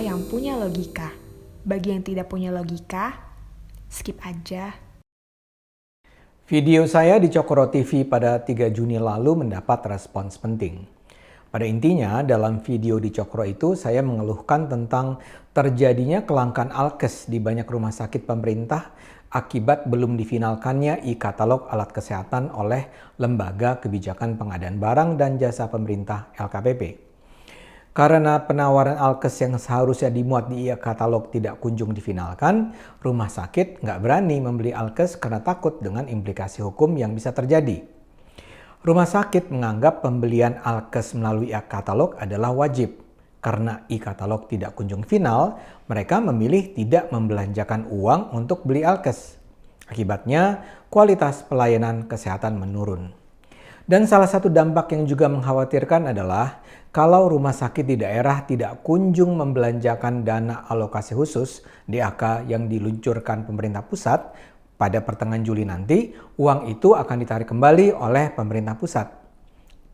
cerita yang punya logika. Bagi yang tidak punya logika, skip aja. Video saya di Cokro TV pada 3 Juni lalu mendapat respons penting. Pada intinya, dalam video di Cokro itu saya mengeluhkan tentang terjadinya kelangkaan alkes di banyak rumah sakit pemerintah akibat belum difinalkannya e-katalog alat kesehatan oleh Lembaga Kebijakan Pengadaan Barang dan Jasa Pemerintah LKPP. Karena penawaran alkes yang seharusnya dimuat di e-katalog tidak kunjung difinalkan, rumah sakit nggak berani membeli alkes karena takut dengan implikasi hukum yang bisa terjadi. Rumah sakit menganggap pembelian alkes melalui e-katalog adalah wajib. Karena e-katalog tidak kunjung final, mereka memilih tidak membelanjakan uang untuk beli alkes. Akibatnya, kualitas pelayanan kesehatan menurun. Dan salah satu dampak yang juga mengkhawatirkan adalah kalau rumah sakit di daerah tidak kunjung membelanjakan dana alokasi khusus DAK yang diluncurkan pemerintah pusat, pada pertengahan Juli nanti, uang itu akan ditarik kembali oleh pemerintah pusat.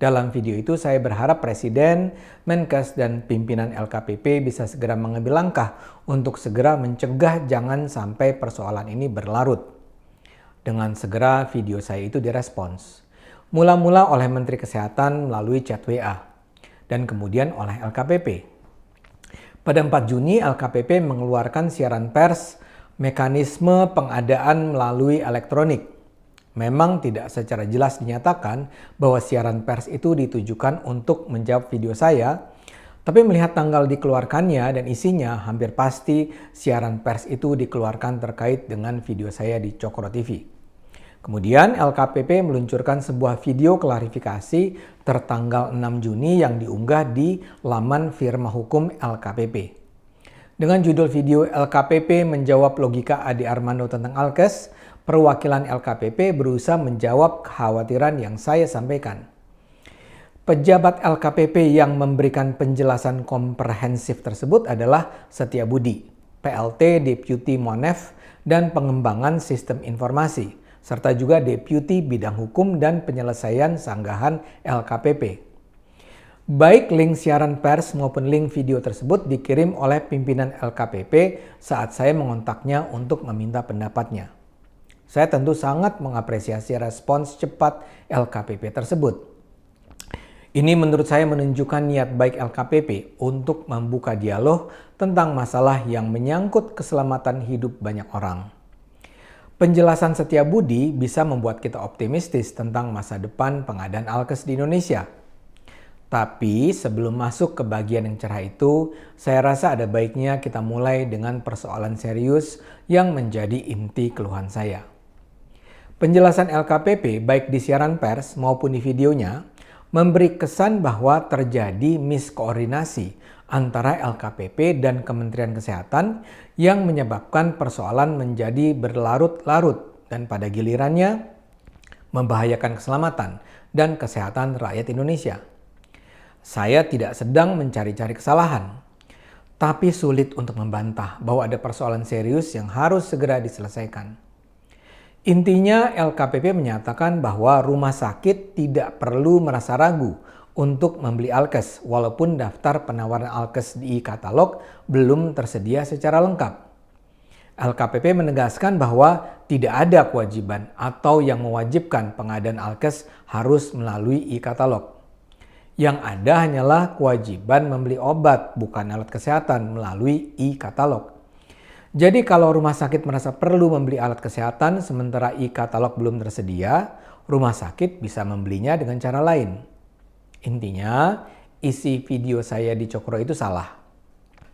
Dalam video itu saya berharap Presiden, Menkes, dan pimpinan LKPP bisa segera mengambil langkah untuk segera mencegah jangan sampai persoalan ini berlarut. Dengan segera video saya itu direspons. Mula-mula oleh Menteri Kesehatan melalui chat WA, dan kemudian oleh LKPP. Pada 4 Juni, LKPP mengeluarkan siaran pers mekanisme pengadaan melalui elektronik. Memang tidak secara jelas dinyatakan bahwa siaran pers itu ditujukan untuk menjawab video saya, tapi melihat tanggal dikeluarkannya dan isinya, hampir pasti siaran pers itu dikeluarkan terkait dengan video saya di Cokro TV. Kemudian LKPP meluncurkan sebuah video klarifikasi tertanggal 6 Juni yang diunggah di laman Firma Hukum LKPP. Dengan judul video LKPP menjawab logika Ade Armando tentang alkes, perwakilan LKPP berusaha menjawab kekhawatiran yang saya sampaikan. Pejabat LKPP yang memberikan penjelasan komprehensif tersebut adalah Setia Budi, PLT Deputi Monef dan Pengembangan Sistem Informasi, serta juga Deputi Bidang Hukum dan Penyelesaian Sanggahan LKPP. Baik link siaran pers maupun link video tersebut dikirim oleh pimpinan LKPP saat saya mengontaknya untuk meminta pendapatnya. Saya tentu sangat mengapresiasi respons cepat LKPP tersebut. Ini menurut saya menunjukkan niat baik LKPP untuk membuka dialog tentang masalah yang menyangkut keselamatan hidup banyak orang. Penjelasan Setia Budi bisa membuat kita optimistis tentang masa depan pengadaan alkes di Indonesia. Tapi sebelum masuk ke bagian yang cerah itu, saya rasa ada baiknya kita mulai dengan persoalan serius yang menjadi inti keluhan saya. Penjelasan LKPP baik di siaran pers maupun di videonya memberi kesan bahwa terjadi miskoordinasi antara LKPP dan Kementerian Kesehatan yang menyebabkan persoalan menjadi berlarut-larut dan pada gilirannya membahayakan keselamatan dan kesehatan rakyat Indonesia. Saya tidak sedang mencari-cari kesalahan, tapi sulit untuk membantah bahwa ada persoalan serius yang harus segera diselesaikan. Intinya LKPP menyatakan bahwa rumah sakit tidak perlu merasa ragu untuk membeli alkes walaupun daftar penawaran alkes di e-katalog belum tersedia secara lengkap. LKPP menegaskan bahwa tidak ada kewajiban atau yang mewajibkan pengadaan alkes harus melalui e-katalog. Yang ada hanyalah kewajiban membeli obat bukan alat kesehatan melalui e-katalog. Jadi kalau rumah sakit merasa perlu membeli alat kesehatan sementara e-katalog belum tersedia, rumah sakit bisa membelinya dengan cara lain. Intinya, isi video saya di Cokro itu salah.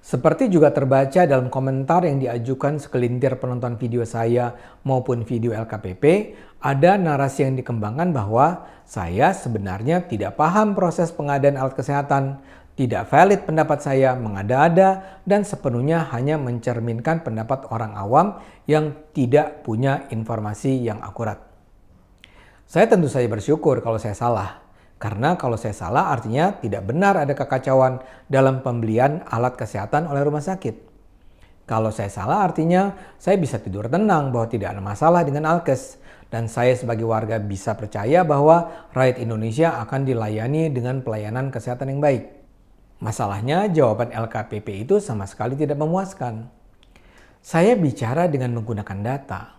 Seperti juga terbaca dalam komentar yang diajukan segelintir penonton video saya maupun video LKPP, ada narasi yang dikembangkan bahwa saya sebenarnya tidak paham proses pengadaan alat kesehatan, tidak valid pendapat saya, mengada-ada, dan sepenuhnya hanya mencerminkan pendapat orang awam yang tidak punya informasi yang akurat. Saya tentu saja bersyukur kalau saya salah. Karena kalau saya salah artinya tidak benar ada kekacauan dalam pembelian alat kesehatan oleh rumah sakit. Kalau saya salah artinya saya bisa tidur tenang bahwa tidak ada masalah dengan alkes. Dan saya sebagai warga bisa percaya bahwa rakyat Indonesia akan dilayani dengan pelayanan kesehatan yang baik. Masalahnya jawaban LKPP itu sama sekali tidak memuaskan. Saya bicara dengan menggunakan data.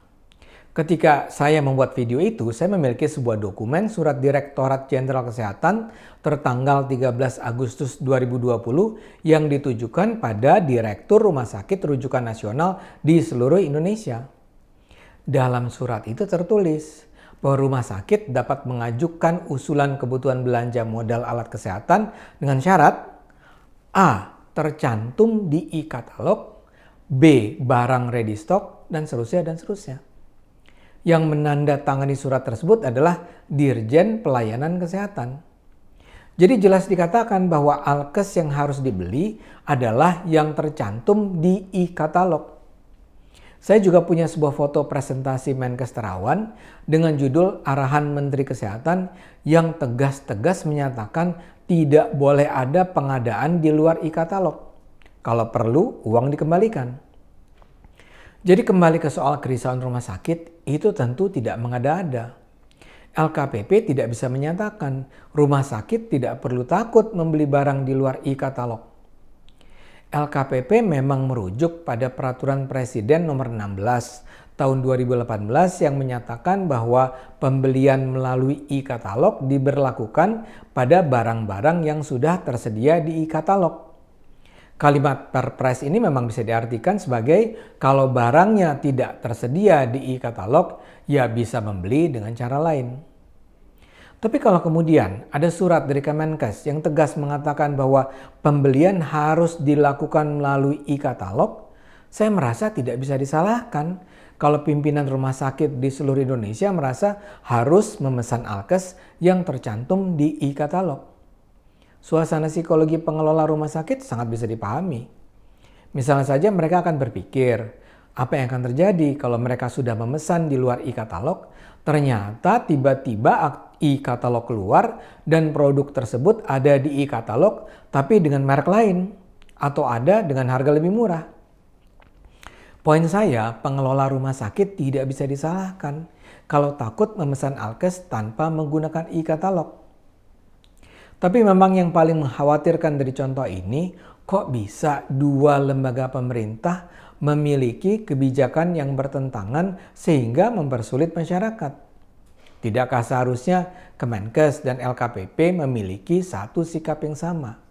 Ketika saya membuat video itu, saya memiliki sebuah dokumen surat Direktorat Jenderal Kesehatan tertanggal 13 Agustus 2020 yang ditujukan pada Direktur Rumah Sakit Rujukan Nasional di seluruh Indonesia. Dalam surat itu tertulis bahwa rumah sakit dapat mengajukan usulan kebutuhan belanja modal alat kesehatan dengan syarat A. Tercantum di e-katalog, B. Barang ready stock, dan seterusnya dan seterusnya. Yang menandatangani surat tersebut adalah Dirjen Pelayanan Kesehatan. Jadi jelas dikatakan bahwa alkes yang harus dibeli adalah yang tercantum di e-katalog. Saya juga punya sebuah foto presentasi Menkes Terawan dengan judul Arahan Menteri Kesehatan yang tegas-tegas menyatakan tidak boleh ada pengadaan di luar e-katalog. Kalau perlu, uang dikembalikan. Jadi kembali ke soal kerisauan rumah sakit, itu tentu tidak mengada-ada. LKPP tidak bisa menyatakan rumah sakit tidak perlu takut membeli barang di luar e-katalog. LKPP memang merujuk pada Peraturan Presiden Nomor 16 Tahun 2018 yang menyatakan bahwa pembelian melalui e-katalog diberlakukan pada barang-barang yang sudah tersedia di e-katalog. Kalimat Perpres ini memang bisa diartikan sebagai kalau barangnya tidak tersedia di e-katalog, ya bisa membeli dengan cara lain. Tapi kalau kemudian ada surat dari Kemenkes yang tegas mengatakan bahwa pembelian harus dilakukan melalui e-katalog, saya merasa tidak bisa disalahkan kalau pimpinan rumah sakit di seluruh Indonesia merasa harus memesan alkes yang tercantum di e-katalog. Suasana psikologi pengelola rumah sakit sangat bisa dipahami. Misalnya saja mereka akan berpikir, apa yang akan terjadi kalau mereka sudah memesan di luar e-katalog, ternyata tiba-tiba e-katalog keluar dan produk tersebut ada di e-katalog tapi dengan merek lain atau ada dengan harga lebih murah. Poin saya, pengelola rumah sakit tidak bisa disalahkan kalau takut memesan alkes tanpa menggunakan e-katalog. Tapi memang yang paling mengkhawatirkan dari contoh ini, kok bisa dua lembaga pemerintah memiliki kebijakan yang bertentangan sehingga mempersulit masyarakat? Tidakkah seharusnya Kemenkes dan LKPP memiliki satu sikap yang sama?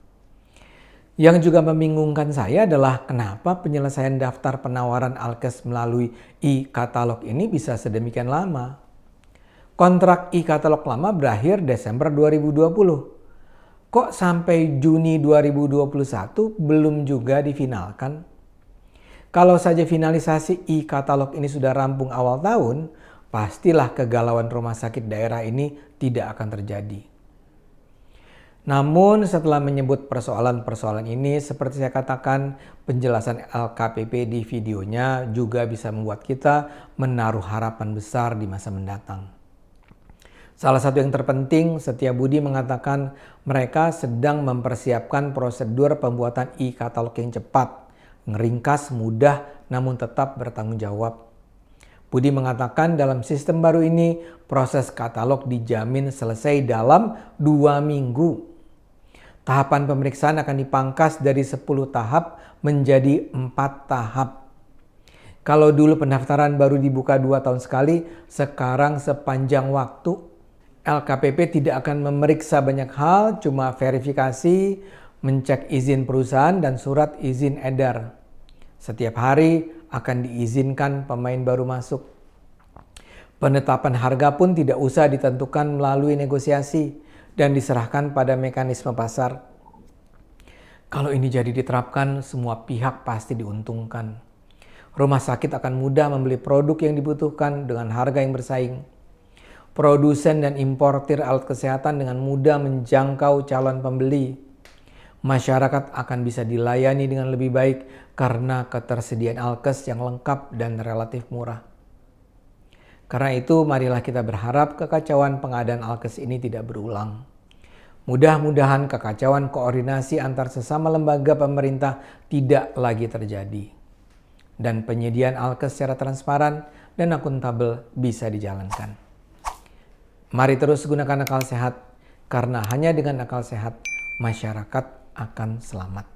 Yang juga membingungkan saya adalah kenapa penyelesaian daftar penawaran alkes melalui e-katalog ini bisa sedemikian lama. Kontrak e-katalog lama berakhir Desember 2020. Kok sampai Juni 2021 belum juga difinalkan? Kalau saja finalisasi e-katalog ini sudah rampung awal tahun, pastilah kegalauan rumah sakit daerah ini tidak akan terjadi. Namun setelah menyebut persoalan-persoalan ini, seperti saya katakan, penjelasan LKPP di videonya juga bisa membuat kita menaruh harapan besar di masa mendatang. Salah satu yang terpenting, Setiabudi mengatakan mereka sedang mempersiapkan prosedur pembuatan e-katalog yang cepat, ngeringkas, mudah, namun tetap bertanggung jawab. Budi mengatakan dalam sistem baru ini, proses katalog dijamin selesai dalam 2 minggu. Tahapan pemeriksaan akan dipangkas dari 10 tahap menjadi 4 tahap. Kalau dulu pendaftaran baru dibuka 2 tahun sekali, sekarang sepanjang waktu. LKPP tidak akan memeriksa banyak hal, cuma verifikasi, mencek izin perusahaan dan surat izin edar. Setiap hari akan diizinkan pemain baru masuk. Penetapan harga pun tidak usah ditentukan melalui negosiasi dan diserahkan pada mekanisme pasar. Kalau ini jadi diterapkan, semua pihak pasti diuntungkan. Rumah sakit akan mudah membeli produk yang dibutuhkan dengan harga yang bersaing. Produsen dan importir alat kesehatan dengan mudah menjangkau calon pembeli. Masyarakat akan bisa dilayani dengan lebih baik karena ketersediaan alkes yang lengkap dan relatif murah. Karena itu, marilah kita berharap kekacauan pengadaan alkes ini tidak berulang. Mudah-mudahan kekacauan koordinasi antar sesama lembaga pemerintah tidak lagi terjadi. Dan penyediaan alkes secara transparan dan akuntabel bisa dijalankan. Mari terus gunakan akal sehat, karena hanya dengan akal sehat, masyarakat akan selamat.